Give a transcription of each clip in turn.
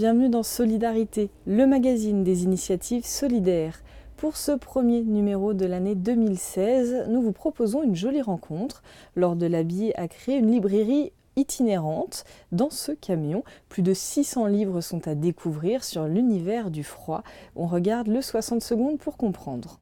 bienvenue dans Solidarité, le magazine des initiatives solidaires. Pour ce premier numéro de l'année 2016, nous vous proposons une jolie rencontre. L'Or de l'Habit a créé une librairie itinérante. Dans ce camion, plus de 600 livres sont à découvrir sur l'univers du froid. On regarde le 60 secondes pour comprendre.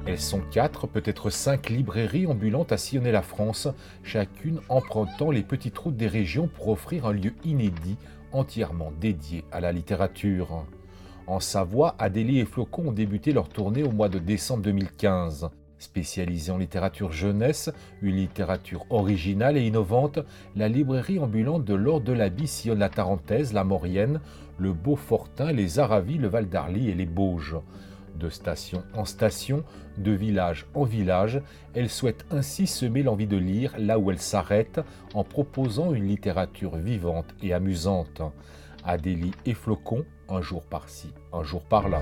Elles sont 4, peut-être 5 librairies ambulantes à sillonner la France, chacune empruntant les petites routes des régions pour offrir un lieu inédit, entièrement dédié à la littérature. En Savoie, Adélie et Flocon ont débuté leur tournée au mois de décembre 2015. Spécialisée en littérature jeunesse, une littérature originale et innovante, la librairie ambulante de l'Or de l'Habit sillonne la Tarentaise, la Maurienne, le Beaufortain, les Aravis, le Val d'Arly et les Bauges. De station en station, de village en village, elle souhaite ainsi semer l'envie de lire là où elle s'arrête en proposant une littérature vivante et amusante. Adélie et Flocon, un jour par-ci, un jour par-là.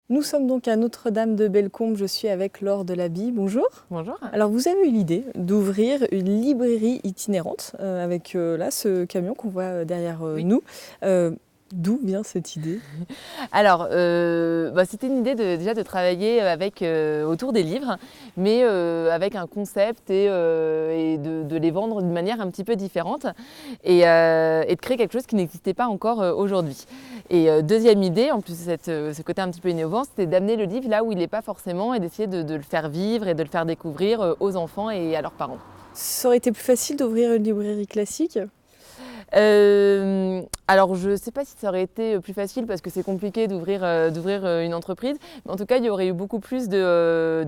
Nous sommes donc à Notre-Dame-de-Bellecombe, je suis avec L'Or de l'Habit. Bonjour. Bonjour. Alors vous avez eu l'idée d'ouvrir une librairie itinérante avec là ce camion qu'on voit derrière nous. D'où vient cette idée? Alors, c'était une idée déjà de travailler autour des livres, mais avec un concept et de les vendre d'une manière un petit peu différente et de créer quelque chose qui n'existait pas encore aujourd'hui. Et deuxième idée, en plus de ce côté un petit peu innovant, c'était d'amener le livre là où il n'est pas forcément et d'essayer de le faire vivre et de le faire découvrir aux enfants et à leurs parents. Ça aurait été plus facile d'ouvrir une librairie classique? Alors je ne sais pas si ça aurait été plus facile parce que c'est compliqué d'ouvrir une entreprise, mais en tout cas il y aurait eu beaucoup plus de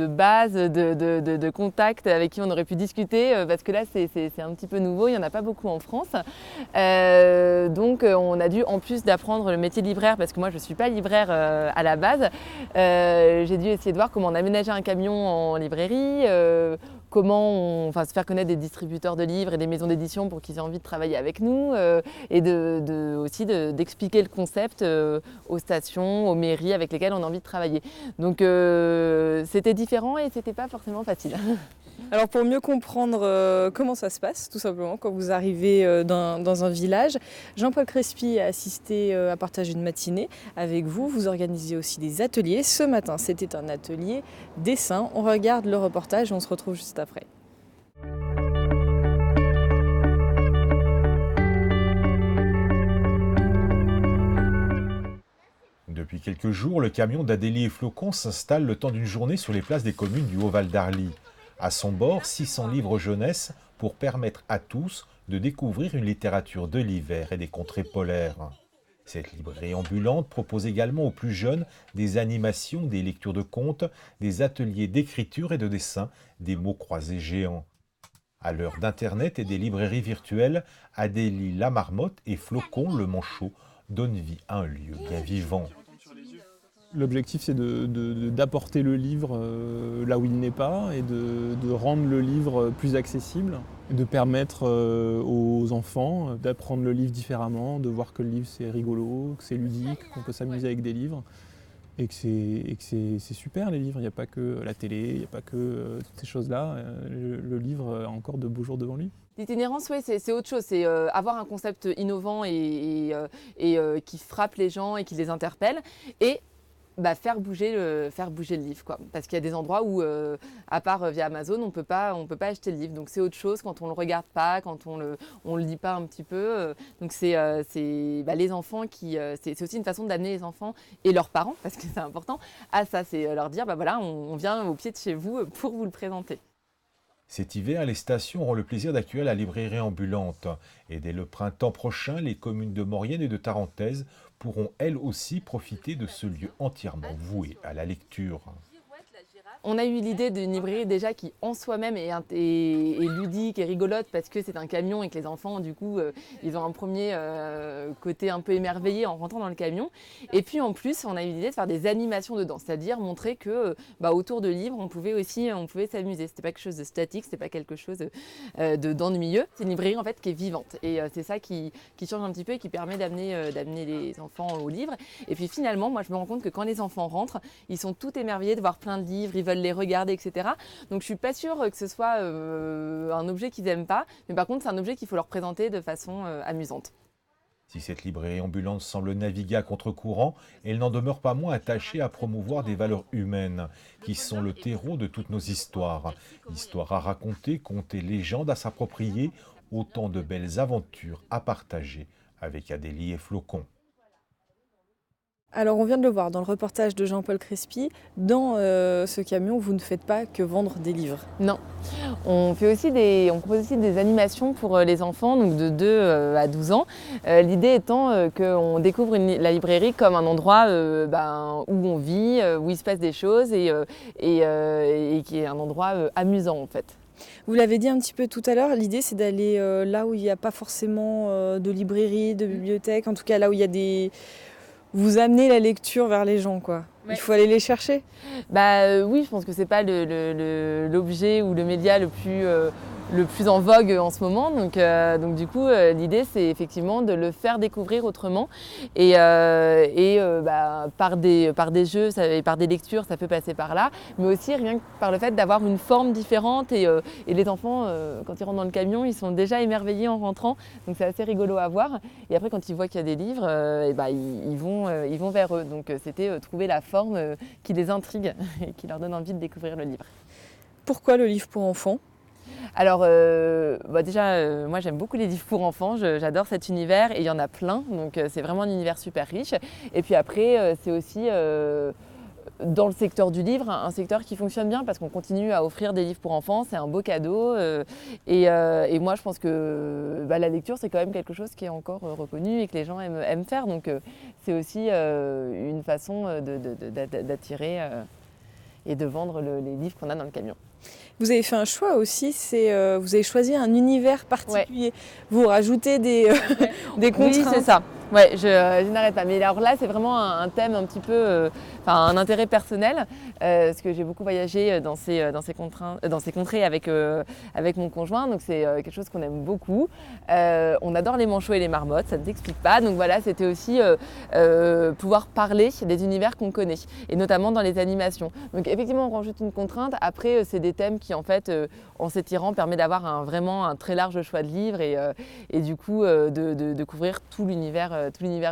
bases, de contacts avec qui on aurait pu discuter parce que là c'est un petit peu nouveau, il n'y en a pas beaucoup en France. Donc on a dû, en plus d'apprendre le métier de libraire, parce que moi je ne suis pas libraire à la base, j'ai dû essayer de voir comment on aménageait un camion en librairie, comment se faire connaître des distributeurs de livres et des maisons d'édition pour qu'ils aient envie de travailler avec nous et aussi d'expliquer le concept aux stations, aux mairies avec lesquelles on a envie de travailler. Donc c'était différent et c'était pas forcément facile. Alors pour mieux comprendre comment ça se passe, tout simplement, quand vous arrivez dans un village, Jean-Paul Crespi a assisté à partager une matinée avec vous. Vous organisez aussi des ateliers. Ce matin, c'était un atelier dessin. On regarde le reportage et on se retrouve juste après. Depuis quelques jours, le camion d'Adélie et Flocon s'installe le temps d'une journée sur les places des communes du Haut-Val d'Arly. À son bord, 600 livres jeunesse pour permettre à tous de découvrir une littérature de l'hiver et des contrées polaires. Cette librairie ambulante propose également aux plus jeunes des animations, des lectures de contes, des ateliers d'écriture et de dessin, des mots croisés géants. À l'heure d'Internet et des librairies virtuelles, Adélie la Marmotte et Flocon le Manchot donnent vie à un lieu bien vivant. L'objectif, c'est d'apporter le livre là où il n'est pas et de rendre le livre plus accessible, de permettre aux enfants d'apprendre le livre différemment, de voir que le livre c'est rigolo, que c'est ludique, qu'on peut s'amuser avec des livres et que c'est super les livres. Il n'y a pas que la télé, il n'y a pas que toutes ces choses-là. Le livre a encore de beaux jours devant lui. L'itinérance, oui, c'est autre chose. C'est avoir un concept innovant et qui frappe les gens et qui les interpelle. Et faire bouger le livre, quoi. Parce qu'il y a des endroits où, à part via Amazon, on peut pas acheter le livre. Donc c'est autre chose quand on le regarde pas, quand on le lit pas un petit peu. Donc c'est les enfants c'est aussi une façon d'amener les enfants et leurs parents, parce que c'est important, à ça. C'est leur dire, voilà, on vient au pied de chez vous pour vous le présenter. Cet hiver, les stations auront le plaisir d'accueillir la librairie ambulante. Et dès le printemps prochain, les communes de Maurienne et de Tarentaise pourront elles aussi profiter de ce lieu entièrement voué à la lecture. On a eu l'idée d'une librairie déjà qui en soi-même est ludique et rigolote parce que c'est un camion et que les enfants du coup ils ont un premier côté un peu émerveillé en rentrant dans le camion. Et puis en plus on a eu l'idée de faire des animations dedans, c'est-à-dire montrer que autour de livres on pouvait s'amuser. C'était pas quelque chose de statique, c'était pas quelque chose d'ennuyeux. C'est une librairie en fait qui est vivante et c'est ça qui change un petit peu et qui permet d'amener les enfants au livre. Et puis finalement moi je me rends compte que quand les enfants rentrent, ils sont tout émerveillés de voir plein de livres, ils veulent les regarder, etc. Donc je suis pas sûre que ce soit un objet qu'ils n'aiment pas, mais par contre c'est un objet qu'il faut leur présenter de façon amusante. Si cette librairie ambulante semble naviguer à contre-courant, elle n'en demeure pas moins attachée à promouvoir des valeurs humaines, qui sont le terreau de toutes nos histoires. Histoires à raconter, contes et légendes à s'approprier, autant de belles aventures à partager avec Adélie et Flocon. Alors on vient de le voir dans le reportage de Jean-Paul Crespi, dans ce camion vous ne faites pas que vendre des livres. Non, on propose aussi des animations pour les enfants donc de 2 à 12 ans. L'idée étant qu'on découvre la librairie comme un endroit où on vit, où il se passe des choses et qui est un endroit amusant en fait. Vous l'avez dit un petit peu tout à l'heure, l'idée c'est d'aller là où il n'y a pas forcément de librairie, de bibliothèque, en tout cas là où il y a des... Vous amenez la lecture vers les gens, quoi. Ouais. Il faut aller les chercher. Oui, je pense que c'est pas l'objet ou le média le plus en vogue en ce moment. Donc du coup, l'idée, c'est effectivement de le faire découvrir autrement. Par des jeux et par des lectures, ça peut passer par là. Mais aussi, rien que par le fait d'avoir une forme différente. Et les enfants, quand ils rentrent dans le camion, ils sont déjà émerveillés en rentrant. Donc c'est assez rigolo à voir. Et après, quand ils voient qu'il y a des livres, ils vont vers eux. Donc c'était trouver la forme qui les intrigue et qui leur donne envie de découvrir le livre. Pourquoi le livre pour enfants ? Alors moi j'aime beaucoup les livres pour enfants, j'adore cet univers et il y en a plein, donc c'est vraiment un univers super riche. Et puis après c'est aussi dans le secteur du livre, un secteur qui fonctionne bien parce qu'on continue à offrir des livres pour enfants, c'est un beau cadeau. Et moi je pense que la lecture c'est quand même quelque chose qui est encore reconnu et que les gens aiment faire, donc c'est aussi une façon d'attirer et de vendre les livres qu'on a dans le camion. Vous avez fait un choix aussi, vous avez choisi un univers particulier. Ouais. Vous rajoutez des contraintes. Oui, c'est ça. Ouais, je n'arrête pas. Mais alors là, c'est vraiment un thème un petit peu, un intérêt personnel, parce que j'ai beaucoup voyagé dans ces contrées avec mon conjoint, donc c'est quelque chose qu'on aime beaucoup. On adore les manchots et les marmottes, ça ne s'explique pas. Donc voilà, c'était aussi pouvoir parler des univers qu'on connaît, et notamment dans les animations. Donc effectivement, on rajoute une contrainte. Après, c'est des thèmes qui, en fait, en s'étirant, permet d'avoir vraiment un très large choix de livres et du coup de couvrir tout l'univers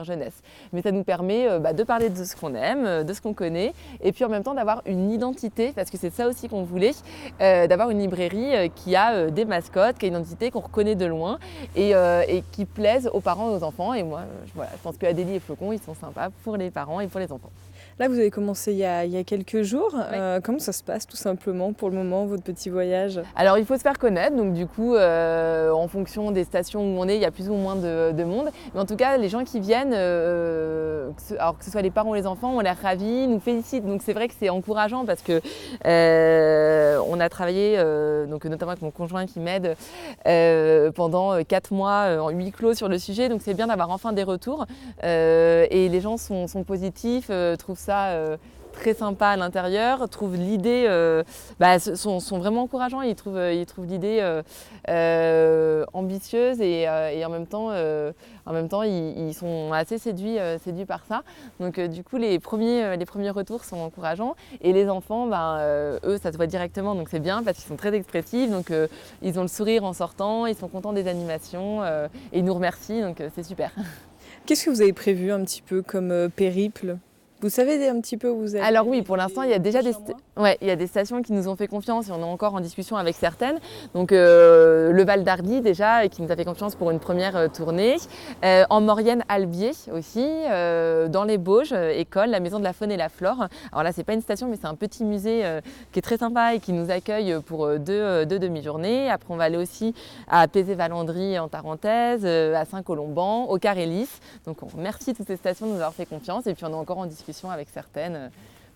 jeunesse. Mais ça nous permet de parler de ce qu'on aime, de ce qu'on connaît, et puis en même temps d'avoir une identité, parce que c'est ça aussi qu'on voulait, d'avoir une librairie qui a des mascottes, qui a une identité qu'on reconnaît de loin et qui plaise aux parents et aux enfants. Et moi, je pense que Adélie et Flocon, ils sont sympas pour les parents et pour les enfants. Là, vous avez commencé il y a quelques jours. Ouais. Comment ça se passe tout simplement pour le moment, votre petit voyage ? Alors, il faut se faire connaître. Donc, du coup, en fonction des stations où on est, il y a plus ou moins de monde. Mais en tout cas, les gens qui viennent, alors que ce soit les parents ou les enfants, ont l'air ravis, nous félicitent. Donc, c'est vrai que c'est encourageant parce que on a travaillé, notamment avec mon conjoint qui m'aide, pendant 4 mois en huis clos sur le sujet. Donc, c'est bien d'avoir enfin des retours. Et les gens sont positifs, trouvent ça très sympa à l'intérieur, trouvent l'idée, sont vraiment encourageants, ils trouvent l'idée ambitieuse et en même temps ils sont assez séduits par ça. Donc du coup les premiers retours sont encourageants et les enfants, eux ça se voit directement, donc c'est bien parce qu'ils sont très expressifs, donc ils ont le sourire en sortant, ils sont contents des animations et ils nous remercient, donc c'est super. Qu'est-ce que vous avez prévu un petit peu comme périple ? Vous savez un petit peu où vous allez ? Alors oui, pour l'instant, il y a déjà des stations qui nous ont fait confiance et on est encore en discussion avec certaines. Donc le Val d'Arly déjà, qui nous a fait confiance pour une première tournée. En Maurienne-Albier aussi, dans les Bauges, école, la Maison de la Faune et la Flore. Alors là, c'est pas une station, mais c'est un petit musée qui est très sympa et qui nous accueille pour deux demi-journées. Après, on va aller aussi à Pézé-Valandry en Tarentaise, à Saint-Colomban, au Carélis. Donc on remercie toutes ces stations de nous avoir fait confiance et puis on est encore en discussion avec certaines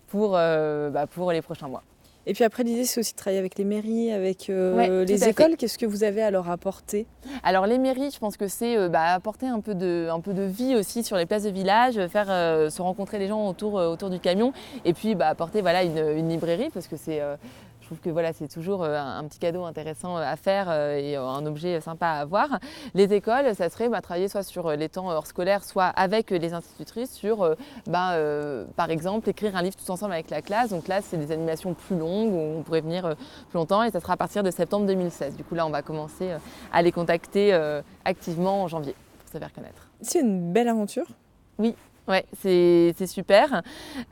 pour les prochains mois. Et puis après, l'idée, c'est aussi de travailler avec les mairies, avec Ouais, tout les à fait. écoles. Qu'est-ce que vous avez à leur apporter? Alors les mairies, je pense que c'est apporter un peu de vie aussi sur les places de village, faire se rencontrer les gens autour du camion et puis apporter voilà, une librairie parce que je trouve que voilà, c'est toujours un petit cadeau intéressant à faire et un objet sympa à avoir. Les écoles, ça serait travailler soit sur les temps hors scolaires, soit avec les institutrices sur, par exemple, écrire un livre tous ensemble avec la classe. Donc là, c'est des animations plus longues où on pourrait venir plus longtemps et ça sera à partir de septembre 2016. Du coup, là, on va commencer à les contacter activement en janvier pour se faire connaître. C'est une belle aventure. Oui, ouais, c'est super.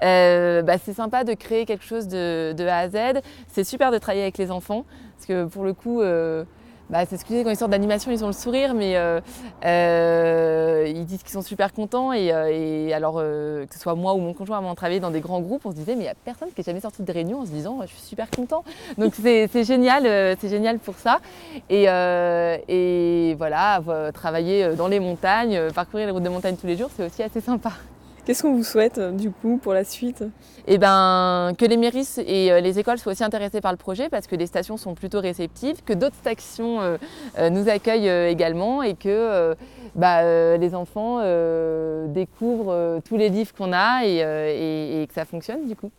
C'est sympa de créer quelque chose de A à Z. C'est super de travailler avec les enfants parce que pour le coup, c'est ce que je disais, quand ils sortent d'animation, ils ont le sourire, mais ils disent qu'ils sont super contents. Et alors, que ce soit moi ou mon conjoint, avant de travailler dans des grands groupes, on se disait, mais il n'y a personne qui n'est jamais sorti de réunion en se disant, je suis super content. Donc c'est génial pour ça. Et voilà, travailler dans les montagnes, parcourir les routes de montagne tous les jours, c'est aussi assez sympa. Qu'est-ce qu'on vous souhaite du coup pour la suite? Que les mairies et les écoles soient aussi intéressées par le projet parce que les stations sont plutôt réceptives, que d'autres stations nous accueillent également et que les enfants découvrent tous les livres qu'on a et que ça fonctionne du coup.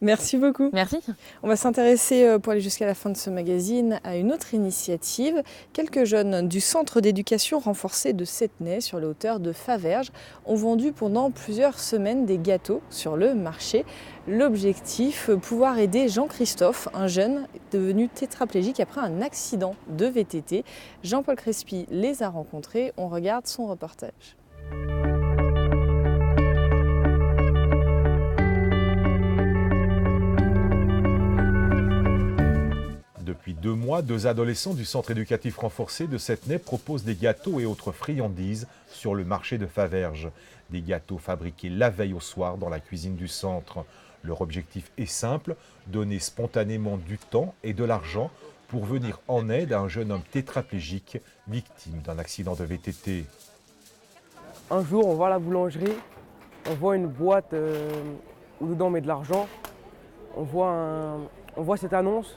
Merci beaucoup. Merci. On va s'intéresser, pour aller jusqu'à la fin de ce magazine, à une autre initiative. Quelques jeunes du centre d'éducation renforcée de Settenay, sur les hauteurs de Faverges, ont vendu pendant plusieurs semaines des gâteaux sur le marché. L'objectif, pouvoir aider Jean-Christophe, un jeune devenu tétraplégique après un accident de VTT. Jean-Paul Crespi les a rencontrés. On regarde son reportage. Depuis 2 mois, 2 adolescents du centre éducatif renforcé de Settenay proposent des gâteaux et autres friandises sur le marché de Faverges. Des gâteaux fabriqués la veille au soir dans la cuisine du centre. Leur objectif est simple, donner spontanément du temps et de l'argent pour venir en aide à un jeune homme tétraplégique victime d'un accident de VTT. Un jour, on va à la boulangerie, on voit une boîte où dedans on met de l'argent, on voit cette annonce.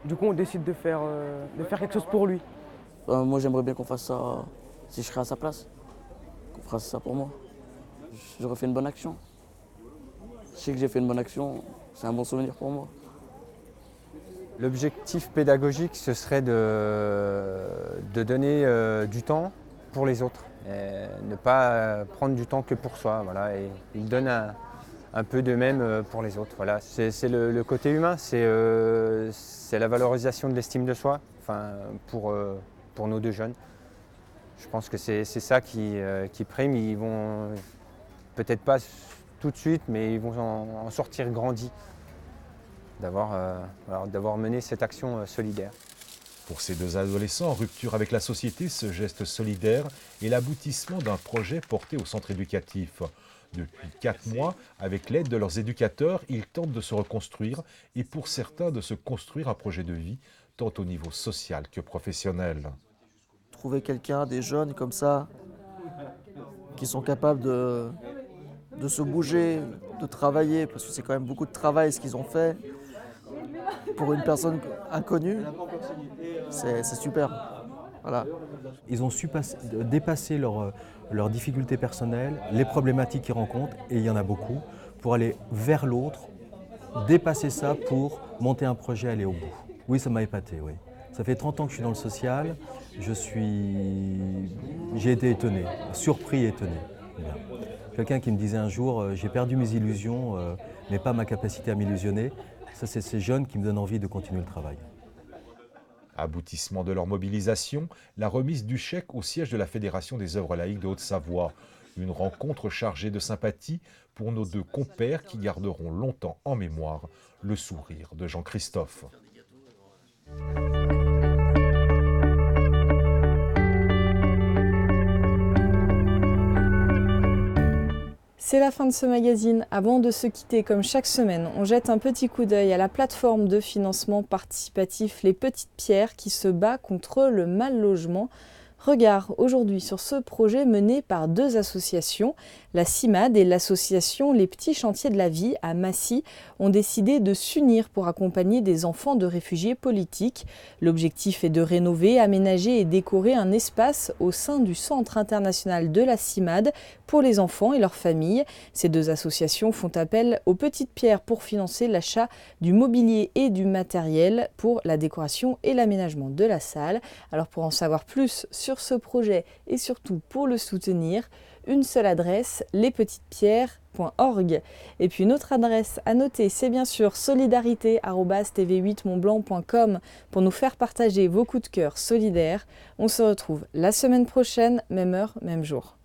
Du coup, on décide de faire quelque chose pour lui. Moi, j'aimerais bien qu'on fasse ça, si je serais à sa place, qu'on fasse ça pour moi. J'aurais fait une bonne action. Je sais que j'ai fait une bonne action, c'est un bon souvenir pour moi. L'objectif pédagogique, ce serait de donner du temps pour les autres. Et ne pas prendre du temps que pour soi. Voilà, et il donne un peu d'eux-mêmes pour les autres. Voilà. C'est le côté humain, c'est la valorisation de l'estime de soi pour nos 2 jeunes. Je pense que c'est ça qui prime. Ils vont peut-être pas tout de suite, mais ils vont en sortir grandis d'avoir mené cette action solidaire. Pour ces 2 adolescents en rupture avec la société, ce geste solidaire est l'aboutissement d'un projet porté au centre éducatif. Depuis 4 mois, avec l'aide de leurs éducateurs, ils tentent de se reconstruire et pour certains de se construire un projet de vie, tant au niveau social que professionnel. Trouver quelqu'un, des jeunes comme ça, qui sont capables de se bouger, de travailler, parce que c'est quand même beaucoup de travail ce qu'ils ont fait. Pour une personne inconnue, c'est super. Voilà. Ils ont su dépasser leurs difficultés personnelles, les problématiques qu'ils rencontrent, et il y en a beaucoup, pour aller vers l'autre, dépasser ça pour monter un projet, aller au bout. Oui, ça m'a épaté, oui. Ça fait 30 ans que je suis dans le social, j'ai été étonné, surpris et étonné. Bien. Quelqu'un qui me disait un jour, j'ai perdu mes illusions, mais pas ma capacité à m'illusionner. Ça, c'est ces jeunes qui me donnent envie de continuer le travail. Aboutissement de leur mobilisation, la remise du chèque au siège de la Fédération des œuvres laïques de Haute-Savoie. Une rencontre chargée de sympathie pour nos 2 compères qui garderont longtemps en mémoire le sourire de Jean-Christophe. C'est la fin de ce magazine. Avant de se quitter, comme chaque semaine, on jette un petit coup d'œil à la plateforme de financement participatif Les Petites Pierres qui se bat contre le mal logement. Regard aujourd'hui sur ce projet mené par 2 associations, La CIMAD et l'association Les Petits Chantiers de la Vie à Massy ont décidé de s'unir pour accompagner des enfants de réfugiés politiques. L'objectif est de rénover, aménager et décorer un espace au sein du Centre international de la CIMAD pour les enfants et leurs familles. Ces deux associations font appel aux petites pierres pour financer l'achat du mobilier et du matériel pour la décoration et l'aménagement de la salle. Alors pour en savoir plus sur ce projet et surtout pour le soutenir, une seule adresse, lespetitespierres.org. Et puis une autre adresse à noter, c'est bien sûr solidarité@tv8montblanc.com pour nous faire partager vos coups de cœur solidaires. On se retrouve la semaine prochaine, même heure, même jour.